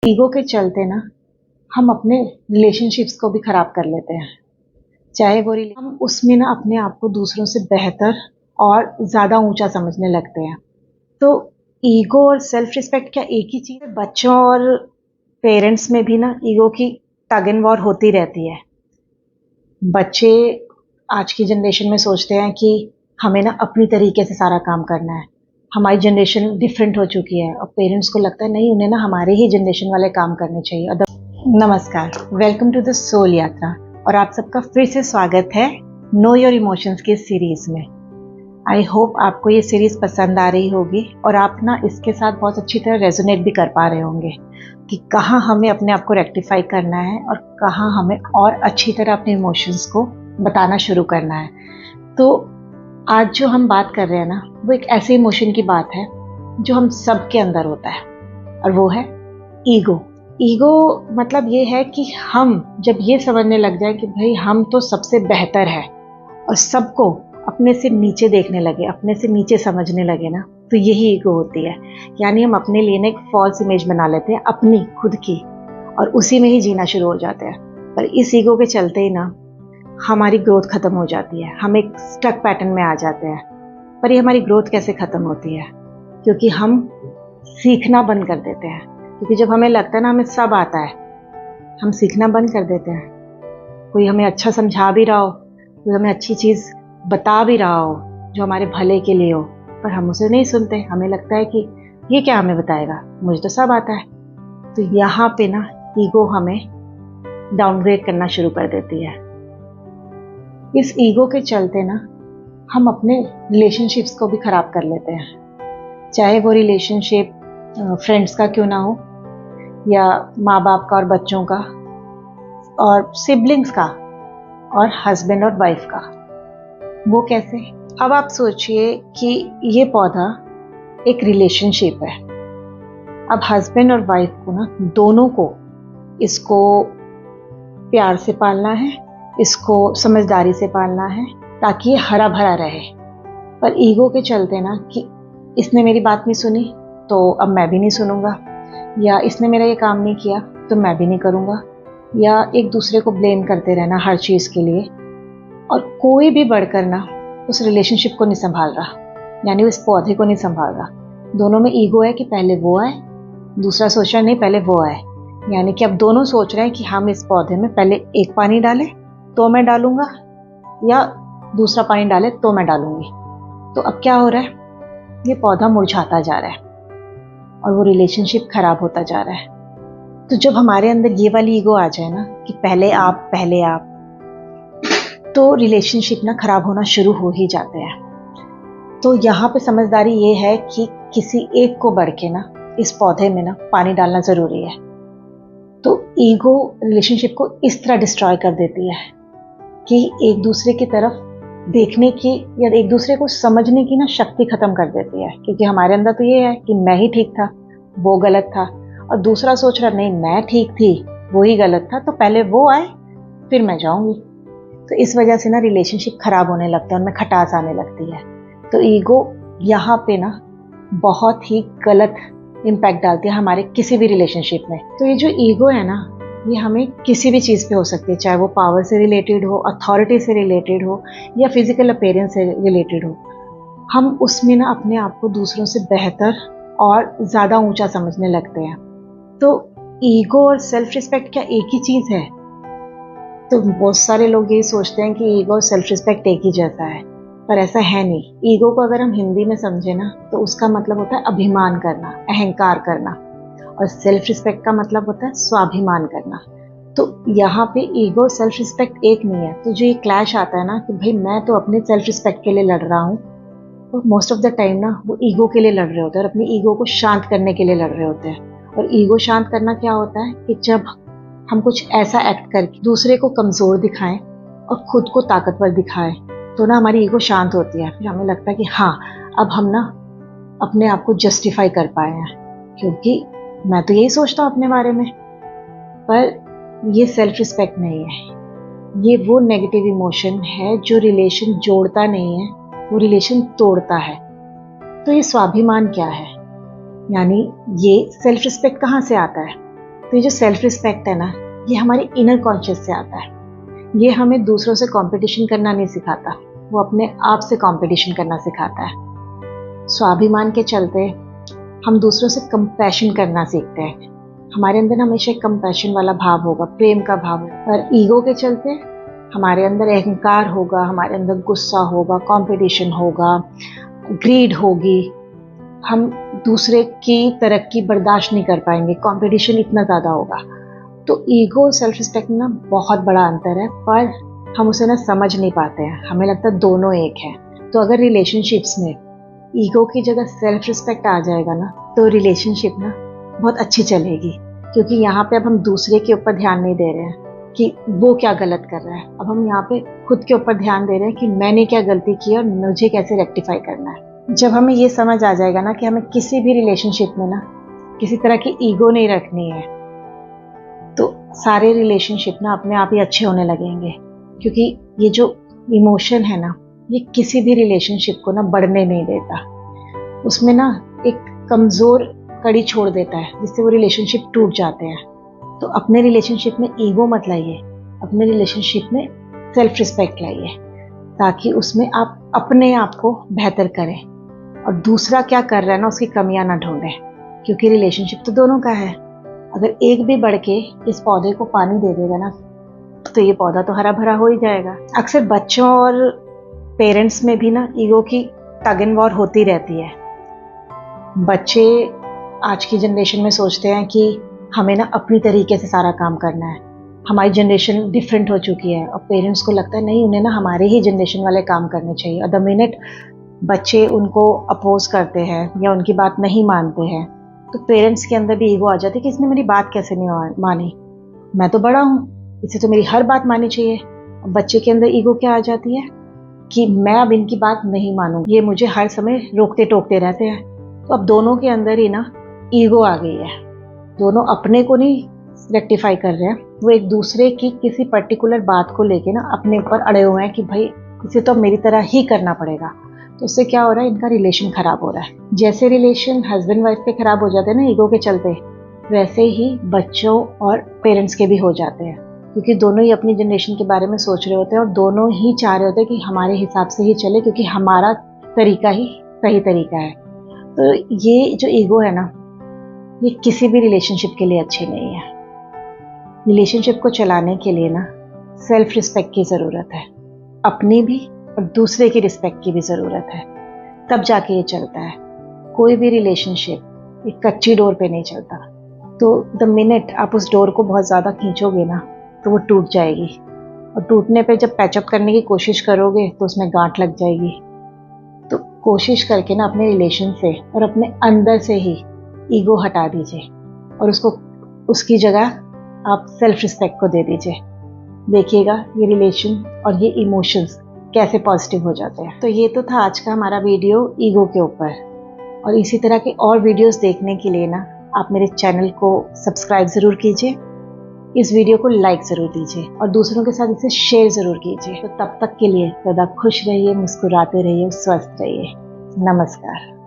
Ego के चलते ना हम अपने रिलेशनशिप्स को भी खराब कर लेते हैं। चाहे वो हम उसमें ना अपने आप को दूसरों से बेहतर और ज़्यादा ऊंचा समझने लगते हैं। तो ईगो और सेल्फ रिस्पेक्ट क्या एक ही चीज़ है? बच्चों और पेरेंट्स में भी ना ईगो की टग एंड वॉर होती रहती है। बच्चे आज की जनरेशन में सोचते हैं कि हमें ना अपनी तरीके से सारा काम करना है। हमारी जनरेशन डिफरेंट हो चुकी है और पेरेंट्स को लगता है नहीं, उन्हें ना हमारे ही जनरेशन वाले काम करने चाहिए। नमस्कार, वेलकम टू द सोल यात्रा और आप सबका फिर से स्वागत है नो योर इमोशंस की सीरीज में। आई होप आपको ये सीरीज पसंद आ रही होगी और आप ना इसके साथ बहुत अच्छी तरह रेजोनेट भी कर पा रहे होंगे कि कहाँ हमें अपने आप को रेक्टिफाई करना है और कहाँ हमें और अच्छी तरह अपने इमोशंस को बताना शुरू करना है। तो आज जो हम बात कर रहे हैं ना, वो एक ऐसे इमोशन की बात है जो हम सब के अंदर होता है और वो है ईगो। ईगो मतलब ये है कि हम जब ये समझने लग जाए कि भाई हम तो सबसे बेहतर है और सबको अपने से नीचे देखने लगे, अपने से नीचे समझने लगे ना, तो यही ईगो होती है। यानी हम अपने लिए एक फॉल्स इमेज बना लेते हैं अपनी खुद की और उसी में ही जीना शुरू हो जाते हैं। पर इस ईगो के चलते ही ना हमारी ग्रोथ खत्म हो जाती है, हम एक स्टक पैटर्न में आ जाते हैं। पर ये हमारी ग्रोथ कैसे खत्म होती है? क्योंकि हम सीखना बंद कर देते हैं। क्योंकि जब हमें लगता है ना हमें सब आता है, हम सीखना बंद कर देते हैं। कोई हमें अच्छा समझा भी रहा हो, कोई हमें अच्छी चीज़ बता भी रहा हो जो हमारे भले के लिए हो, पर हम उसे नहीं सुनते। हमें लगता है कि ये क्या हमें बताएगा, मुझे तो सब आता है। तो यहाँ पे ना ईगो हमें डाउनग्रेड करना शुरू कर देती है। इस ईगो के चलते ना हम अपने रिलेशनशिप्स को भी खराब कर लेते हैं। चाहे वो रिलेशनशिप फ्रेंड्स का क्यों ना हो, या माँ बाप का और बच्चों का, और सिबलिंग्स का, और हस्बैंड और वाइफ का। वो कैसे? अब आप सोचिए कि ये पौधा एक रिलेशनशिप है। अब हस्बैंड और वाइफ को ना दोनों को इसको प्यार से पालना है, इसको समझदारी से पालना है ताकि ये हरा भरा रहे। पर ईगो के चलते ना कि इसने मेरी बात नहीं सुनी तो अब मैं भी नहीं सुनूंगा, या इसने मेरा ये काम नहीं किया तो मैं भी नहीं करूंगा, या एक दूसरे को ब्लेम करते रहना हर चीज़ के लिए। और कोई भी बढ़कर ना उस रिलेशनशिप को नहीं संभाल रहा, यानी उस पौधे को नहीं संभाल रहा। दोनों में ईगो है कि पहले वो आए, दूसरा सोच रहा नहीं पहले वो आए। यानी कि अब दोनों सोच रहे हैं कि हम इस पौधे में पहले एक पानी डालें तो मैं डालूंगा, या दूसरा पानी डाले तो मैं डालूंगी। तो अब क्या हो रहा है, ये पौधा मुरझाता जा रहा है और वो रिलेशनशिप खराब होता जा रहा है। तो जब हमारे अंदर ये वाली ईगो आ जाए ना कि पहले आप, तो रिलेशनशिप ना खराब होना शुरू हो ही जाते हैं। तो यहाँ पे समझदारी ये है कि किसी एक को बढ़ के ना इस पौधे में ना पानी डालना ज़रूरी है। तो ईगो रिलेशनशिप को इस तरह डिस्ट्रॉय कर देती है कि एक दूसरे की तरफ देखने की या एक दूसरे को समझने की ना शक्ति खत्म कर देती है। क्योंकि हमारे अंदर तो ये है कि मैं ही ठीक था, वो गलत था, और दूसरा सोच रहा नहीं मैं ठीक थी, वो ही गलत था, तो पहले वो आए फिर मैं जाऊंगी। तो इस वजह से ना रिलेशनशिप खराब होने लगता है, उनमें खटास आने लगती है। तो ईगो यहाँ पे ना बहुत ही गलत इम्पैक्ट डालती है हमारे किसी भी रिलेशनशिप में। तो ये जो ईगो है ना, ये हमें किसी भी चीज़ पे हो सकती है, चाहे वो पावर से रिलेटेड हो, अथॉरिटी से रिलेटेड हो, या फिजिकल अपीयरेंस से रिलेटेड हो। हम उसमें ना अपने आप को दूसरों से बेहतर और ज़्यादा ऊंचा समझने लगते हैं। तो ईगो और सेल्फ रिस्पेक्ट क्या एक ही चीज़ है? तो बहुत सारे लोग यही सोचते हैं कि ईगो और सेल्फ रिस्पेक्ट एक ही जैसा है, पर ऐसा है नहीं। ईगो को अगर हम हिंदी में समझे ना तो उसका मतलब होता है अभिमान करना, अहंकार करना, और सेल्फ रिस्पेक्ट का मतलब होता है स्वाभिमान करना। तो यहाँ पे ईगो और सेल्फ रिस्पेक्ट एक नहीं है। तो जो ये क्लैश आता है ना कि भाई मैं तो अपने सेल्फ रिस्पेक्ट के लिए लड़ रहा हूँ, और मोस्ट ऑफ द टाइम ना वो ईगो के लिए लड़ रहे होते हैं और अपनी ईगो को शांत करने के लिए लड़ रहे होते हैं। और ईगो शांत करना क्या होता है कि जब हम कुछ ऐसा एक्ट करके दूसरे को कमज़ोर दिखाएं और खुद को ताकतवर दिखाएं, तो ना हमारी ईगो शांत होती है। फिर हमें लगता है कि हाँ, अब हम ना अपने आप को जस्टिफाई कर पाए हैं, क्योंकि मैं तो यही सोचता हूँ अपने बारे में। पर ये सेल्फ रिस्पेक्ट नहीं है, ये वो नेगेटिव इमोशन है जो रिलेशन जोड़ता नहीं है, वो रिलेशन तोड़ता है। तो ये स्वाभिमान क्या है, यानी ये सेल्फ रिस्पेक्ट कहाँ से आता है? तो ये जो सेल्फ रिस्पेक्ट है ना, ये हमारे इनर कॉन्शियस से आता है। ये हमें दूसरों से कंपटीशन करना नहीं सिखाता, वो अपने आप से कंपटीशन करना सिखाता है। स्वाभिमान के चलते हम दूसरों से कंपैशन करना सीखते हैं। हमारे अंदर हमेशा कंपैशन वाला भाव होगा, प्रेम का भाव होगा। पर ईगो के चलते हमारे अंदर अहंकार होगा, हमारे अंदर गुस्सा होगा, कंपटीशन होगा, ग्रीड होगी। हम दूसरे की तरक्की बर्दाश्त नहीं कर पाएंगे, कंपटीशन इतना ज़्यादा होगा। तो ईगो और सेल्फ रिस्पेक्ट में ना बहुत बड़ा अंतर है, पर हम उसे ना समझ नहीं पाते हैं। हमें लगता है दोनों एक है। तो अगर रिलेशनशिप्स में ईगो की जगह सेल्फ रिस्पेक्ट आ जाएगा ना, तो रिलेशनशिप ना बहुत अच्छी चलेगी। क्योंकि यहाँ पे अब हम दूसरे के ऊपर ध्यान नहीं दे रहे हैं कि वो क्या गलत कर रहा है। अब हम यहाँ पे खुद के ऊपर ध्यान दे रहे हैं कि मैंने क्या गलती की और मुझे कैसे रेक्टिफाई करना है। जब हमें ये समझ आ जाएगा ना कि हमें किसी भी रिलेशनशिप में ना किसी तरह की ईगो नहीं रखनी है, तो सारे रिलेशनशिप ना अपने आप ही अच्छे होने लगेंगे। क्योंकि ये जो इमोशन है ना, ये किसी भी रिलेशनशिप को ना बढ़ने नहीं देता। उसमें ना एक कमज़ोर कड़ी छोड़ देता है, जिससे वो रिलेशनशिप टूट जाते हैं। तो अपने रिलेशनशिप में ईगो मत लाइए, अपने रिलेशनशिप में सेल्फ रिस्पेक्ट लाइए, ताकि उसमें आप अपने आप को बेहतर करें और दूसरा क्या कर रहा है ना उसकी कमियां ना ढूंढें। क्योंकि रिलेशनशिप तो दोनों का है। अगर एक भी बढ़ के इस पौधे को पानी दे देगा ना, तो ये पौधा तो हरा भरा हो ही जाएगा। अक्सर बच्चों और पेरेंट्स में भी ना ईगो की टग एंड वॉर होती रहती है। बच्चे आज की जनरेशन में सोचते हैं कि हमें ना अपनी तरीके से सारा काम करना है, हमारी जनरेशन डिफरेंट हो चुकी है। और पेरेंट्स को लगता है नहीं, उन्हें ना हमारे ही जनरेशन वाले काम करने चाहिए। और द मिनट बच्चे उनको अपोज करते हैं या उनकी बात नहीं मानते हैं, तो पेरेंट्स के अंदर भी ईगो आ जाती है कि इसने मेरी बात कैसे नहीं मानी, मैं तो बड़ा हूँ, इसे तो मेरी हर बात माननी चाहिए। बच्चे के अंदर ईगो क्या आ जाती है कि मैं अब इनकी बात नहीं मानूंगी, ये मुझे हर समय रोकते टोकते रहते हैं। तो अब दोनों के अंदर ही ना ईगो आ गई है। दोनों अपने को नहीं रेक्टिफाई कर रहे हैं, वो एक दूसरे की किसी पर्टिकुलर बात को लेके ना अपने ऊपर अड़े हुए हैं कि भाई इसे तो मेरी तरह ही करना पड़ेगा। तो उससे क्या हो रहा है, इनका रिलेशन खराब हो रहा है। जैसे रिलेशन हस्बैंड वाइफ के खराब हो जाते हैं ना ईगो के चलते, वैसे ही बच्चों और पेरेंट्स के भी हो जाते हैं। क्योंकि दोनों ही अपनी जनरेशन के बारे में सोच रहे होते हैं और दोनों ही चाह रहे होते हैं कि हमारे हिसाब से ही चले, क्योंकि हमारा तरीका ही सही तरीका है। तो ये जो ईगो है ना, ये किसी भी रिलेशनशिप के लिए अच्छी नहीं है। रिलेशनशिप को चलाने के लिए ना सेल्फ रिस्पेक्ट की ज़रूरत है, अपनी भी और दूसरे की रिस्पेक्ट की भी ज़रूरत है। तब जाके ये चलता है। कोई भी रिलेशनशिप एक कच्ची डोर पे नहीं चलता। तो द मिनट आप उस डोर को बहुत ज़्यादा खींचोगे ना, तो वो टूट जाएगी। और टूटने पे जब पैचअप करने की कोशिश करोगे तो उसमें गांठ लग जाएगी। तो कोशिश करके ना अपने रिलेशन से और अपने अंदर से ही ईगो हटा दीजिए और उसकी जगह आप सेल्फ रिस्पेक्ट को दे दीजिए। देखिएगा ये रिलेशन और ये इमोशंस कैसे पॉजिटिव हो जाते हैं। तो ये तो था आज का हमारा वीडियो ईगो के ऊपर। और इसी तरह के और वीडियोस देखने के लिए ना आप मेरे चैनल को सब्सक्राइब ज़रूर कीजिए, इस वीडियो को लाइक ज़रूर दीजिए और दूसरों के साथ इसे शेयर ज़रूर कीजिए। तो तब तक के लिए सदा खुश रहिए, मुस्कुराते रहिए, स्वस्थ रहिए। नमस्कार।